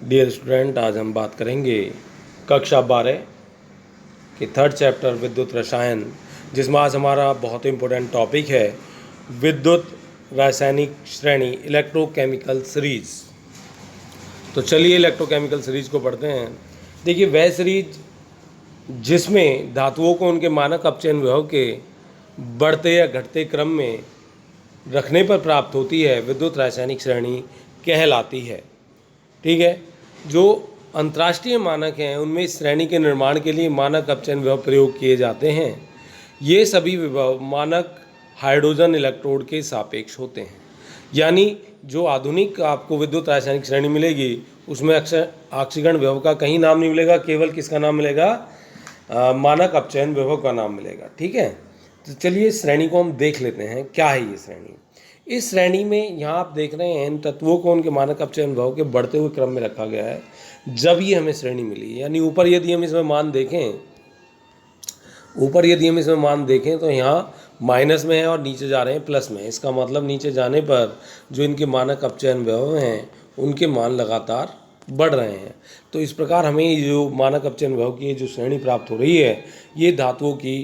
Dear student, आज हम बात करेंगे कक्षा 12 के थर्ड चैप्टर विद्युत रसायन, जिसमें आज हमारा बहुत ही इम्पोर्टेंट टॉपिक है विद्युत रासायनिक श्रेणी इलेक्ट्रोकेमिकल सीरीज। तो चलिए इलेक्ट्रोकेमिकल सीरीज को पढ़ते हैं। देखिए, वह सीरीज जिसमें धातुओं को उनके मानक अपचयन विभव के बढ़ते या घटते क्रम में रखने पर प्राप्त होती है विद्युत रासायनिक श्रेणी कहलाती है। ठीक है। जो अंतर्राष्ट्रीय मानक हैं उनमें इस श्रेणी के निर्माण के लिए मानक अपचयन विभव प्रयोग किए जाते हैं। ये सभी विभव मानक हाइड्रोजन इलेक्ट्रोड के सापेक्ष होते हैं। यानी जो आधुनिक आपको विद्युत रासायनिक श्रेणी मिलेगी उसमें अक्सर ऑक्सीकरण विभव का कहीं नाम नहीं मिलेगा, केवल किसका नाम मिलेगा? मानक अपचयन विभव का नाम मिलेगा। ठीक है। तो चलिए इस श्रेणी को हम देख लेते हैं, क्या है ये श्रेणी। इस श्रेणी में यहाँ आप देख रहे हैं इन तत्वों को उनके मानक अपचयन विभव के बढ़ते हुए क्रम में रखा गया है जब ये हमें श्रेणी मिली। यानी ऊपर यदि हम इसमें मान देखें तो यहाँ माइनस में है और नीचे जा रहे हैं प्लस में। इसका मतलब नीचे जाने पर जो इनके मानक अपचयन विभव हैं उनके मान लगातार बढ़ रहे हैं। तो इस प्रकार हमें जो मानक अपचयन विभव की जो श्रेणी प्राप्त हो रही है ये धातुओं की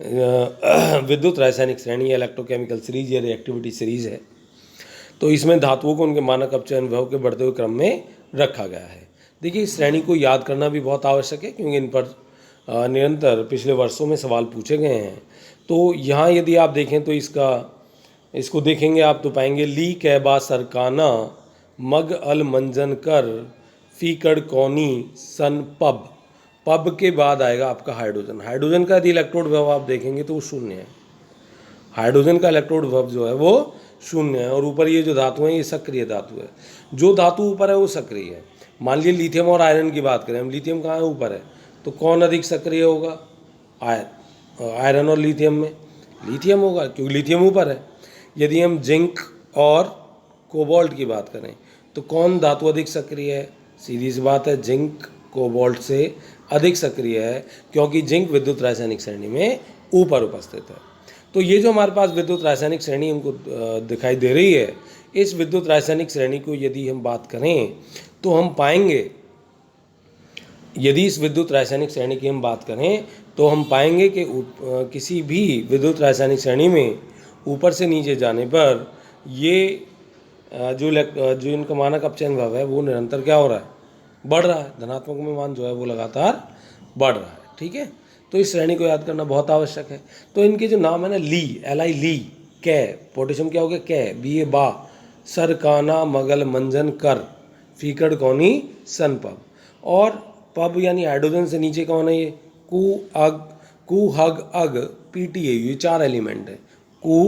विद्युत रासायनिक श्रेणी या इलेक्ट्रोकेमिकल सीरीज या रिएक्टिविटी सीरीज है। तो इसमें धातुओं को उनके मानक अपचयन विभव के बढ़ते हुए क्रम में रखा गया है। देखिए, इस श्रेणी को याद करना भी बहुत आवश्यक है क्योंकि इन पर निरंतर पिछले वर्षों में सवाल पूछे गए हैं। तो यहाँ यदि आप देखें तो इसको देखेंगे आप तो पाएंगे ली कैबा सरकाना मग अल मंजन कर फीकड़ कौनी सन पब। पब के बाद आएगा आपका हाइड्रोजन। हाइड्रोजन का यदि इलेक्ट्रोड विभव आप देखेंगे तो वो शून्य है। हाइड्रोजन का इलेक्ट्रोड विभव जो है वो शून्य है। और ऊपर ये जो धातु है ये सक्रिय धातु है। जो धातु ऊपर है वो सक्रिय है। मान लीजिए लिथियम और आयरन की बात करें, हम लिथियम कहाँ है? ऊपर है। तो कौन अधिक सक्रिय होगा? आयरन और लिथियम में लिथियम होगा क्योंकि लिथियम ऊपर है। यदि हम जिंक और कोबाल्ट की बात करें तो कौन धातु अधिक सक्रिय है? सीधी सी बात है, जिंक कोबाल्ट से अधिक सक्रिय है क्योंकि जिंक विद्युत रासायनिक श्रेणी में ऊपर उपस्थित है। तो ये जो हमारे पास विद्युत रासायनिक श्रेणी हमको दिखाई दे रही है, इस विद्युत रासायनिक श्रेणी को यदि हम बात करें तो हम पाएंगे, यदि इस विद्युत रासायनिक श्रेणी की हम बात करें तो हम पाएंगे कि किसी भी विद्युत रासायनिक श्रेणी में ऊपर से नीचे जाने पर ये जो इनका मानक अपचयन विभव है वो निरंतर क्या हो रहा है? बढ़ रहा है। धनात्मक में मान जो है वो लगातार बढ़ रहा है। ठीक है। तो इस श्रेणी को याद करना बहुत आवश्यक है। तो इनके जो नाम है ना, ली, एल-आई ली, कै, पोटेशियम क्या हो गया? कै, बी ए बा, सर काना मगल मंजन कर, फीकड़ कौनी सन पब। और पब यानी हाइड्रोजन से नीचे कौन है? ये कू हग अग पी टी ए, ये चार एलिमेंट है। कू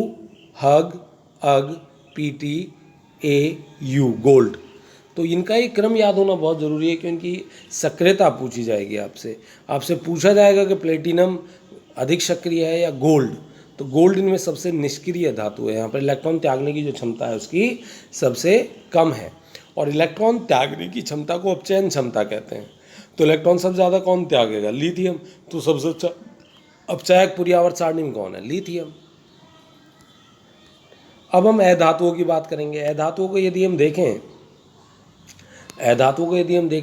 हग अग P T A you, gold. तो इनका एक क्रम याद होना बहुत ज़रूरी है क्योंकि इनकी सक्रियता पूछी जाएगी आपसे पूछा जाएगा कि प्लेटिनम अधिक सक्रिय है या गोल्ड। तो गोल्ड इनमें सबसे निष्क्रिय धातु है। यहाँ पर इलेक्ट्रॉन त्यागने की जो क्षमता है उसकी सबसे कम है। और इलेक्ट्रॉन त्यागने की क्षमता को अपचयन क्षमता कहते हैं। तो इलेक्ट्रॉन सबसे ज़्यादा कौन त्यागेगा? लिथियम। तो सबसे अच्छा अपचायक पूरी आवर्त सारणी में कौन है? लिथियम। अब हम अधातुओं की बात करेंगे। अधातुओं को यदि हम देखें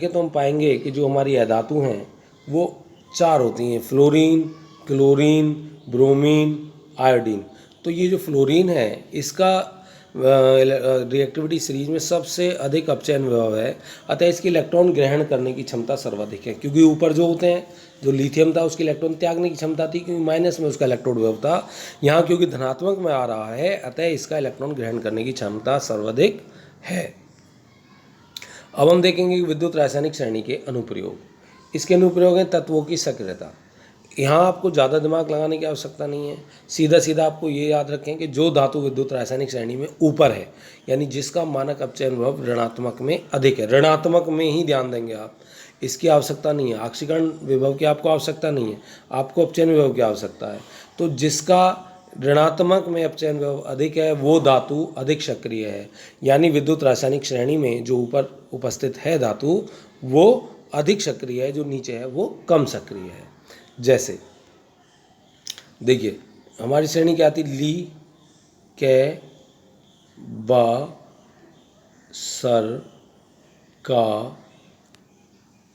तो हम पाएंगे कि जो हमारी अधातु हैं वो चार होती हैं: फ्लोरीन, क्लोरीन, ब्रोमीन, आयोडीन। तो ये जो फ्लोरीन है इसका रिएक्टिविटी सीरीज में सबसे अधिक अपचयन विभव है। अतः इसकी इलेक्ट्रॉन ग्रहण करने की क्षमता सर्वाधिक है क्योंकि ऊपर जो होते हैं, जो लिथियम था उसकी इलेक्ट्रॉन त्यागने की क्षमता थी क्योंकि माइनस में उसका इलेक्ट्रोड विभव था। यहाँ क्योंकि धनात्मक में आ रहा है अतः इसका इलेक्ट्रॉन ग्रहण करने की क्षमता सर्वाधिक है। अब हम देखेंगे कि विद्युत रासायनिक श्रेणी के अनुप्रयोग। इसके अनुप्रयोग हैं तत्वों की सक्रियता। यहाँ आपको ज़्यादा दिमाग लगाने की आवश्यकता नहीं है। सीधा सीधा आपको ये याद रखें कि जो धातु विद्युत रासायनिक श्रेणी में ऊपर है यानी जिसका मानक अपचयन विभव ऋणात्मक में अधिक है, ऋणात्मक में ही ध्यान देंगे आप, इसकी आवश्यकता नहीं है। ऑक्सीकरण विभव की आपको आवश्यकता नहीं है, आपको अपचयन विभव की आवश्यकता है। तो जिसका ऋणात्मक में अपचयन विभव अधिक है वो धातु अधिक सक्रिय है। यानी विद्युत रासायनिक श्रेणी में जो ऊपर उपस्थित है धातु वो अधिक सक्रिय है, जो नीचे है वो कम सक्रिय है। जैसे देखिए हमारी श्रेणी क्या आती? ली, कै, बा, सर, का,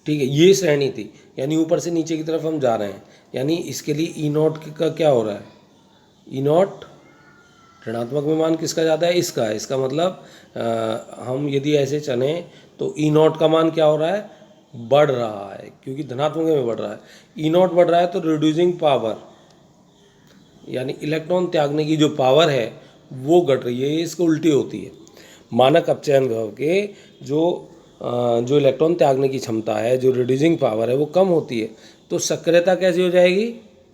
ठीक है, ये श्रेणी थी, यानी ऊपर से नीचे की तरफ हम जा रहे हैं, यानी इसके लिए ई नॉट का क्या हो रहा है, ई नॉट ऋणात्मक में मान किसका ज़्यादा है, इसका है। इसका मतलब हम यदि ऐसे चले तो ई नॉट का मान क्या हो रहा है, बढ़ रहा है, क्योंकि धनात्मक में बढ़ रहा है। ई नॉट बढ़ रहा है तो रिड्यूसिंग पावर यानी इलेक्ट्रॉन त्यागने की जो पावर है वो घट रही है, ये इसको उल्टी होती है। मानक अपचयन विभव के जो इलेक्ट्रॉन त्यागने की क्षमता है, जो रिड्यूसिंग पावर है, वो कम होती है, तो सक्रियता कैसी हो जाएगी,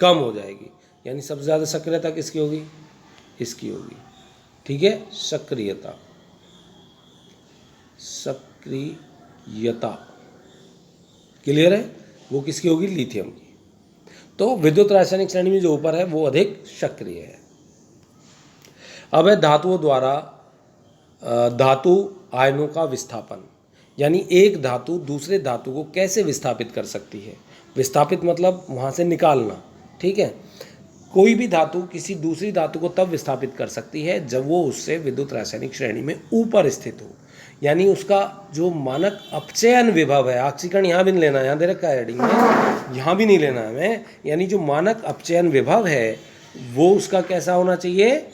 कम हो जाएगी। यानी सबसे ज़्यादा सक्रियता किसकी होगी, इसकी होगी। ठीक है, सक्रियता क्लियर है, वो किसकी होगी, लिथियम की। तो विद्युत रासायनिक श्रेणी में जो ऊपर है वो अधिक सक्रिय है। अब है धातुओं द्वारा धातु आयनों का विस्थापन, यानी एक धातु दूसरे धातु को कैसे विस्थापित कर सकती है। विस्थापित मतलब वहाँ से निकालना। ठीक है, कोई भी धातु किसी दूसरी धातु को तब विस्थापित कर सकती है जब वो उससे विद्युत रासायनिक श्रेणी में ऊपर स्थित हो, यानी उसका जो मानक अपचयन विभव है, ऑक्सीकरण यहाँ भी नहीं लेना है, यहाँ दे रखा है हेडिंग में, यहाँ भी नहीं लेना है हमें, यानी जो मानक अपचयन विभव है वो उसका कैसा होना चाहिए,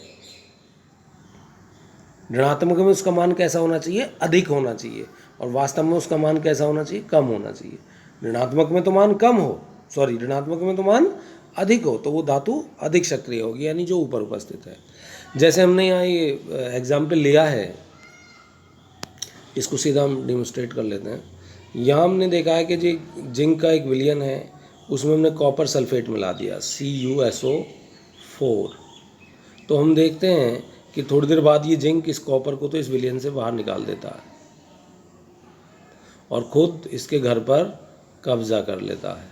ऋणात्मक में उसका मान कैसा होना चाहिए, अधिक होना चाहिए, और वास्तव में उसका मान कैसा होना चाहिए, कम होना चाहिए। ऋणात्मक में तो मान कम हो, ऋणात्मक में तो मान अधिक हो, तो वो धातु अधिक सक्रिय होगी, यानी जो ऊपर उपस्थित है। जैसे हमने यहाँ ये एग्जाम्पल लिया है, इसको सीधा हम डिमोन्स्ट्रेट कर लेते हैं। यहाँ हमने देखा है कि जी जिंक का एक विलयन है, उसमें हमने कॉपर सल्फेट मिला दिया CuSO4। तो हम देखते हैं कि थोड़ी देर बाद ये जिंक इस कॉपर को तो इस विलयन से बाहर निकाल देता है और ख़ुद इसके घर पर कब्जा कर लेता है।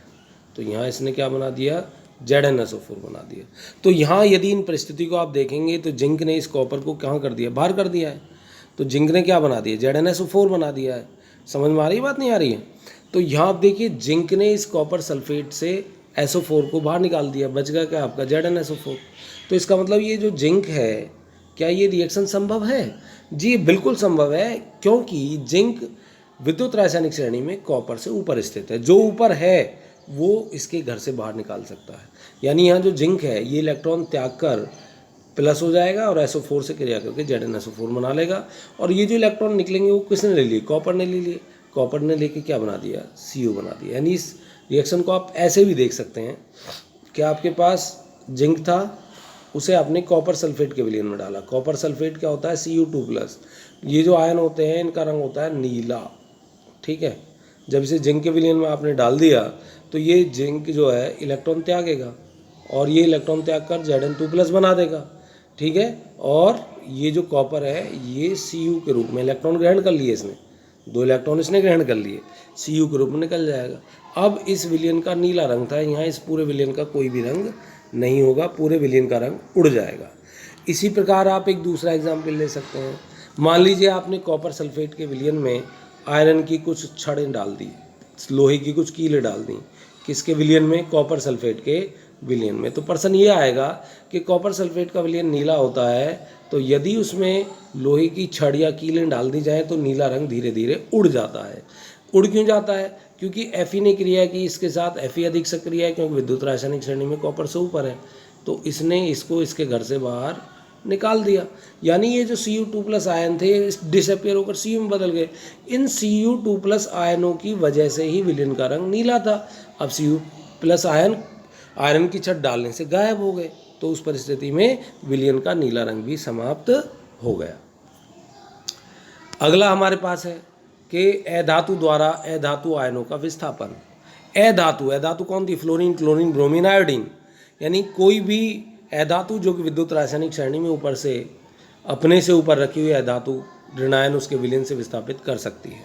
तो यहाँ इसने क्या बना दिया, ZnSO4 बना दिया। तो यहाँ यदि इन परिस्थिति को आप देखेंगे तो जिंक ने इस कॉपर को कहाँ कर दिया, बाहर कर दिया है। तो जिंक ने क्या बना दिया, ZnSO4 बना दिया है। समझ में आ रही है बात, नहीं आ रही है। तो यहाँ आप देखिए जिंक ने इस कॉपर सल्फेट से SO4 को बाहर निकाल दिया, बच गया क्या आपका ZnSO4। तो इसका मतलब ये जो जिंक है, क्या ये रिएक्शन संभव है, जी बिल्कुल संभव है, क्योंकि जिंक विद्युत रासायनिक श्रेणी में कॉपर से ऊपर स्थित है। जो ऊपर है वो इसके घर से बाहर निकाल सकता है, यानी यहाँ जो जिंक है ये इलेक्ट्रॉन त्याग कर प्लस हो जाएगा और SO4 से क्रिया करके ZnSO4 बना लेगा। और ये जो इलेक्ट्रॉन निकलेंगे वो किसने ले लिए, कॉपर ने ले लिए। कॉपर ने लेके क्या बना दिया, Cu बना दिया। यानी इस रिएक्शन को आप ऐसे भी देख सकते हैं कि आपके पास जिंक था, उसे आपने कॉपर सल्फेट के विलयन में डाला। कॉपर सल्फेट क्या होता है, Cu2+। ये जो आयन होते हैं इनका रंग होता है नीला। ठीक है, जब इसे जिंक के विलयन में आपने डाल दिया तो ये जिंक जो है इलेक्ट्रॉन त्यागेगा और ये इलेक्ट्रॉन त्याग कर Zn2+ बना देगा। ठीक है, और ये जो कॉपर है ये Cu के रूप में इलेक्ट्रॉन ग्रहण कर लिए, इसने 2 इलेक्ट्रॉन इसने ग्रहण कर लिए, Cu के रूप में निकल जाएगा। अब इस विलयन का नीला रंग था, यहाँ इस पूरे विलयन का कोई भी रंग नहीं होगा, पूरे विलयन का रंग उड़ जाएगा। इसी प्रकार आप एक दूसरा एग्जाम्पल ले सकते हैं। मान लीजिए आपने कॉपर सल्फेट के विलयन में आयरन की कुछ छड़ें डाल दी, लोहे की कुछ कीलें डाल दी, किसके विलयन में, कॉपर सल्फेट के विलयन में। तो प्रश्न ये आएगा कि कॉपर सल्फेट का विलयन नीला होता है, तो यदि उसमें लोहे की छड़ या कीलें डाल दी जाए तो नीला रंग धीरे धीरे उड़ जाता है। उड़ क्यों जाता है, क्योंकि Fe ने क्रिया की इसके साथ, Fe अधिक सक्रिय है क्योंकि विद्युत रासायनिक श्रेणी में कॉपर से ऊपर है, तो इसने इसको इसके घर से बाहर निकाल दिया। यानी ये जो Cu2+ आयन थे डिसअपियर होकर Cu में बदल गए। इन Cu2+ आयनों की वजह से ही विलयन का रंग नीला था। अब Cu+ आयरन की छड़ डालने से गायब हो गए, तो उस परिस्थिति में विलयन का नीला रंग भी समाप्त हो गया। अगला हमारे पास है कि अधातु द्वारा अधातु आयनों का विस्थापन। अधातु कौन थी, फ्लोरीन, क्लोरीन, ब्रोमीन, आयोडीन। यानी कोई भी अधातु जो कि विद्युत रासायनिक श्रेणी में ऊपर से अपने से ऊपर रखी हुई अधातु ऋणायन उसके विलयन से विस्थापित कर सकती है।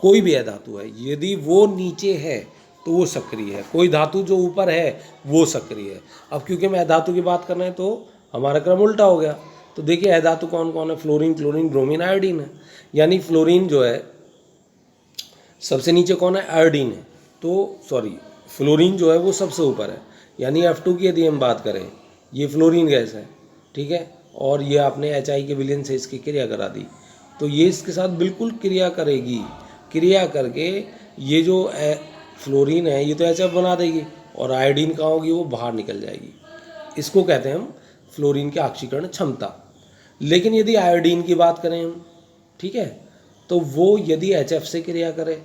कोई भी अधातु है, यदि वो नीचे है तो वो सक्रिय है, कोई धातु जो ऊपर है वो सक्रिय है। अब क्योंकि मैं अधातु की बात कर रहे हैं तो हमारा क्रम उल्टा हो गया। तो देखिए अधातु कौन कौन है, फ्लोरीन, क्लोरीन, ब्रोमीन, आयोडीन है। यानी फ्लोरीन जो है सबसे नीचे कौन है, आयोडीन है। तो फ्लोरीन जो है वो सबसे ऊपर है, यानी F2 की यदि हम बात करें, ये फ्लोरीन गैस है। ठीक है, और ये आपने HI के विलयन से इसकी क्रिया करा दी, तो ये इसके साथ बिल्कुल क्रिया करेगी, क्रिया करके ये जो फ्लोरीन है ये तो HF बना देगी और आयोडीन कहाँ होगी, वो बाहर निकल जाएगी। इसको कहते हैं हम फ्लोरीन की ऑक्सीकरण क्षमता। लेकिन यदि आयोडीन की बात करें हम, ठीक है, तो वो यदि HF से क्रिया करे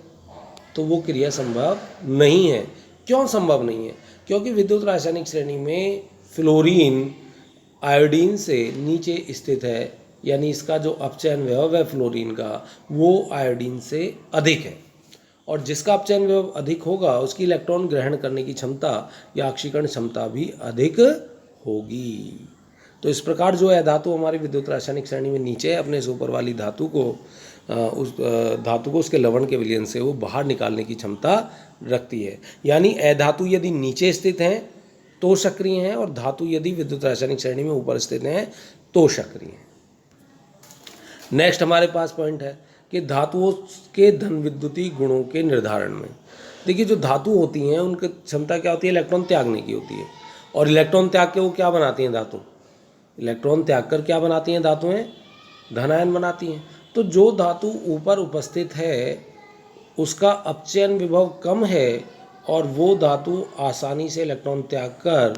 तो वो क्रिया संभव नहीं है। क्यों संभव नहीं है? क्योंकि विद्युत रासायनिक श्रेणी में फ्लोरीन आयोडीन से नीचे स्थित है, यानी इसका जो अपचयन विभव है फ्लोरीन का वो आयोडीन से अधिक है, और जिसका अपचयन विभव अधिक होगा उसकी इलेक्ट्रॉन ग्रहण करने की क्षमता या ऑक्सीकरण क्षमता भी अधिक होगी। तो इस प्रकार जो है धातु हमारी विद्युत रासायनिक श्रेणी में नीचे है, अपने से ऊपर वाली धातु को उस धातु को उसके लवण के विलयन से वो बाहर निकालने की क्षमता रखती है। यानी अधातु यदि नीचे स्थित हैं तो सक्रिय हैं, और धातु यदि विद्युत रासायनिक श्रेणी में ऊपर स्थित हैं तो सक्रिय हैं। नेक्स्ट हमारे पास पॉइंट है कि धातुओं के धन विद्युतीय गुणों के निर्धारण में, देखिए जो धातु होती हैं उनकी क्षमता क्या होती है, इलेक्ट्रॉन त्यागने की होती है। और इलेक्ट्रॉन त्याग के वो क्या बनाती हैं धातु, इलेक्ट्रॉन त्याग कर क्या बनाती हैं धातुएं, धनायन बनाती हैं। तो जो धातु ऊपर उपस्थित है उसका अपचयन विभव कम है और वो धातु आसानी से इलेक्ट्रॉन त्याग कर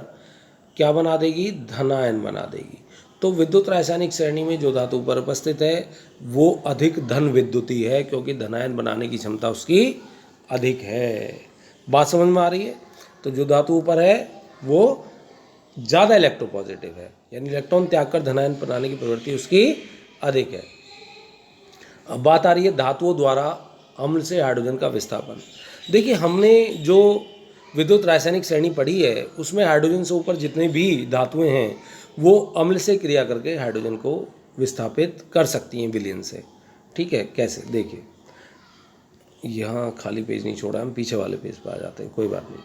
क्या बना देगी, धनायन बना देगी। तो विद्युत रासायनिक श्रेणी में जो धातु ऊपर उपस्थित है वो अधिक धन विद्युतीय है, क्योंकि धनायन बनाने की क्षमता उसकी अधिक है। बात समझ में आ रही है? तो जो धातु ऊपर है वो ज़्यादा इलेक्ट्रोपॉजिटिव है, यानी इलेक्ट्रॉन त्याग कर धनायन बनाने की प्रवृत्ति उसकी अधिक है। अब बात आ रही है धातुओं द्वारा अम्ल से हाइड्रोजन का विस्थापन। देखिए हमने जो विद्युत रासायनिक श्रेणी पढ़ी है उसमें हाइड्रोजन से ऊपर जितने भी धातुएं हैं वो अम्ल से क्रिया करके हाइड्रोजन को विस्थापित कर सकती हैं विलयन से। ठीक है, कैसे, देखिए यहाँ खाली पेज नहीं छोड़ा, हम पीछे वाले पेज पर आ जाते हैं, कोई बात नहीं।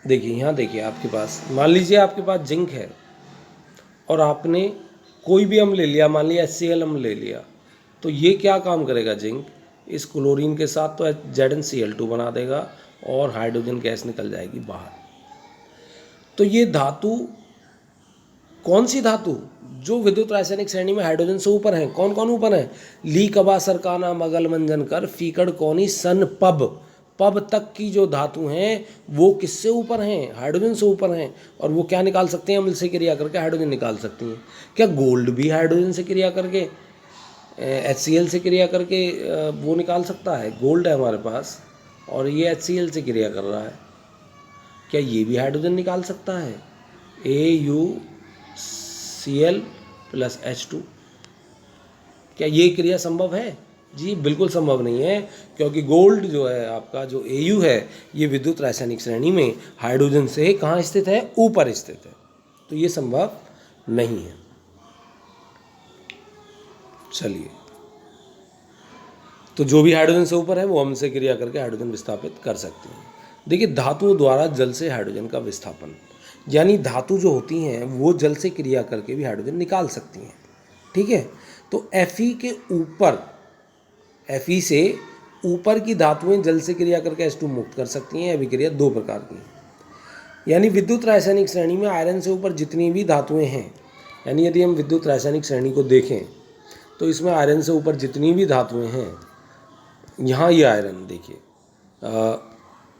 देखिए यहाँ देखिए आपके पास, मान लीजिए आपके पास जिंक है और आपने कोई भी अम्ल ले लिया, मान लिया HCl अम्ल ले लिया, तो ये क्या काम करेगा, जिंक इस क्लोरीन के साथ तो ZnCl2 बना देगा और हाइड्रोजन गैस निकल जाएगी बाहर। तो ये धातु कौन सी धातु, जो विद्युत रासायनिक श्रेणी में हाइड्रोजन से ऊपर हैं, कौन कौन ऊपर हैं, ली कबा सरकाना मगल मंजन कर फीकड़ कौनी सन पब, पब तक की जो धातु हैं वो किससे ऊपर हैं, हाइड्रोजन से ऊपर हैं। और वो क्या निकाल सकते हैं, अम्ल से क्रिया करके हाइड्रोजन निकाल सकती हैं। क्या गोल्ड भी हाइड्रोजन से क्रिया करके HCl से क्रिया करके वो निकाल सकता है, गोल्ड है हमारे पास और ये HCl से क्रिया कर रहा है, क्या ये भी हाइड्रोजन निकाल सकता है, AuCl + H2? क्या ये क्रिया संभव है? जी बिल्कुल संभव नहीं है, क्योंकि गोल्ड जो है आपका जो Au है ये विद्युत रासायनिक श्रेणी में हाइड्रोजन से कहाँ स्थित है, ऊपर स्थित है, तो ये संभव नहीं है। चलिए, तो जो भी हाइड्रोजन से ऊपर है वो अम्ल से क्रिया करके हाइड्रोजन विस्थापित कर सकते हैं। देखिए धातुओं द्वारा जल से हाइड्रोजन का विस्थापन, यानी धातु जो होती हैं वो जल से क्रिया करके भी हाइड्रोजन निकाल सकती हैं। ठीक है, तो Fe के ऊपर, Fe से ऊपर की धातुएं जल से क्रिया करके H2 मुक्त कर सकती हैं। अभिक्रिया दो प्रकार की, यानी विद्युत रासायनिक श्रेणी में आयरन से ऊपर जितनी भी धातुएं हैं, यानी यदि हम विद्युत रासायनिक श्रेणी को देखें तो इसमें आयरन से ऊपर जितनी भी धातुएं हैं, यहाँ ये आयरन देखिए,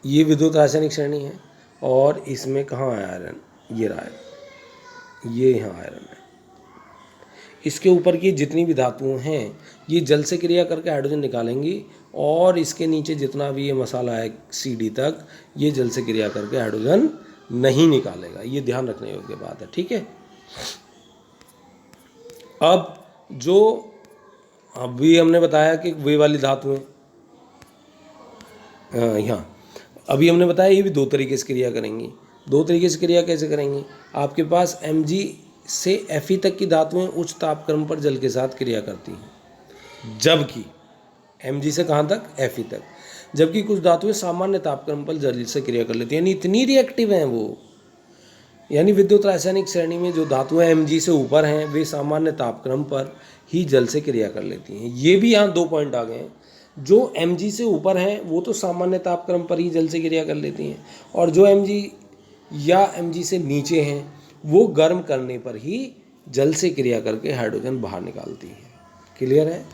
ये विद्युत रासायनिक श्रेणी है और इसमें कहाँ है आयरन, ये रहा है, ये यहाँ आयरन है। इसके ऊपर की जितनी भी धातुएं हैं ये जल से क्रिया करके हाइड्रोजन निकालेंगी, और इसके नीचे जितना भी ये मसाला है CD तक, ये जल से क्रिया करके हाइड्रोजन नहीं निकालेगा। ये ध्यान रखने योग्य बात है। ठीक है, अब जो अभी हमने बताया कि वे वाली धातुएं, यहाँ अभी हमने बताया ये भी दो तरीके से क्रिया करेंगी। दो तरीके से क्रिया कैसे करेंगी, आपके पास Mg से Fe तक की धातुएं उच्च तापक्रम पर जल के साथ क्रिया करती हैं, जबकि Mg से कहाँ तक, Fe तक, जबकि कुछ धातुएं सामान्य तापक्रम पर जल से क्रिया कर लेती हैं, यानी इतनी रिएक्टिव हैं वो। यानी विद्युत रासायनिक श्रेणी में जो धातुएं Mg से ऊपर हैं वे सामान्य तापक्रम पर ही जल से क्रिया कर लेती हैं। ये भी यहाँ दो पॉइंट आ गए हैं, जो Mg से ऊपर हैं वो तो सामान्य तापक्रम पर ही जल से क्रिया कर लेती हैं, और जो Mg या Mg से नीचे हैं वो गर्म करने पर ही जल से क्रिया करके हाइड्रोजन बाहर निकालती हैं। क्लियर है?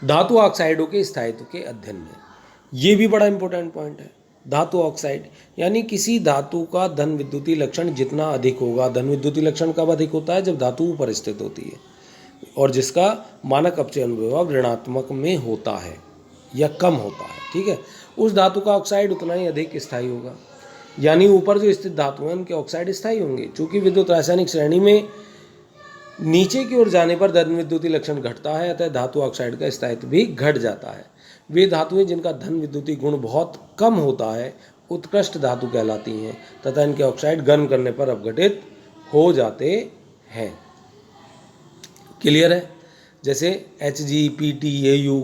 धातु ऑक्साइडों के स्थायित्व के अध्ययन में। ये भी बड़ा इंपॉर्टेंट पॉइंट है। धातु ऑक्साइड यानी किसी धातु का धन विद्युतीय लक्षण जितना अधिक होगा, धन विद्युतीय लक्षण कब अधिक होता है, जब धातु ऊपर स्थित होती है और जिसका मानक अपचयन विभव ऋणात्मक में होता है या कम होता है, ठीक है, उस धातु का ऑक्साइड उतना ही अधिक स्थायी होगा। यानी ऊपर जो स्थित धातु हैं उनके ऑक्साइड स्थायी होंगे। चूंकि विद्युत रासायनिक श्रेणी में नीचे की ओर जाने पर धन विद्युतीय लक्षण घटता है, अतः धातु ऑक्साइड का स्थायित्व भी घट जाता है। वे धातुएं जिनका धन विद्युतीय गुण बहुत कम होता है उत्कृष्ट धातु कहलाती हैं तथा इनके ऑक्साइड गर्म करने पर अपघटित हो जाते हैं। क्लियर है? जैसे Hg, Pt, Au,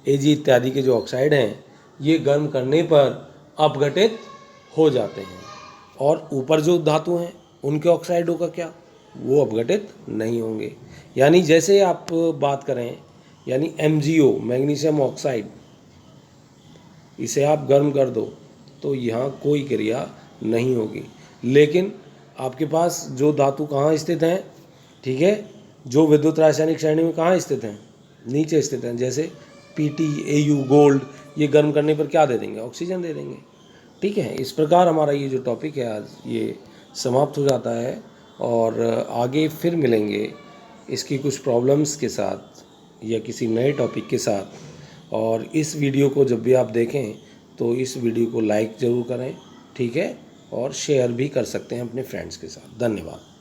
Ag इत्यादि के जो ऑक्साइड हैं ये गर्म करने पर अपघटित हो जाते हैं और ऊपर जो धातु हैं उनके ऑक्साइडों का क्या, वो अपघटित नहीं होंगे। यानी जैसे आप बात करें, यानी MgO मैग्नीशियम ऑक्साइड, इसे आप गर्म कर दो तो यहाँ कोई क्रिया नहीं होगी। लेकिन आपके पास जो धातु कहाँ स्थित हैं, ठीक है, जो विद्युत रासायनिक श्रेणी में कहाँ स्थित हैं, नीचे स्थित हैं, जैसे Pt, Au, गोल्ड, ये गर्म करने पर क्या दे देंगे, ऑक्सीजन दे देंगे। ठीक है, इस प्रकार हमारा ये जो टॉपिक है आज ये समाप्त हो जाता है और आगे फिर मिलेंगे इसकी कुछ प्रॉब्लम्स के साथ या किसी नए टॉपिक के साथ। और इस वीडियो को जब भी आप देखें तो इस वीडियो को लाइक ज़रूर करें, ठीक है, और शेयर भी कर सकते हैं अपने फ्रेंड्स के साथ। धन्यवाद।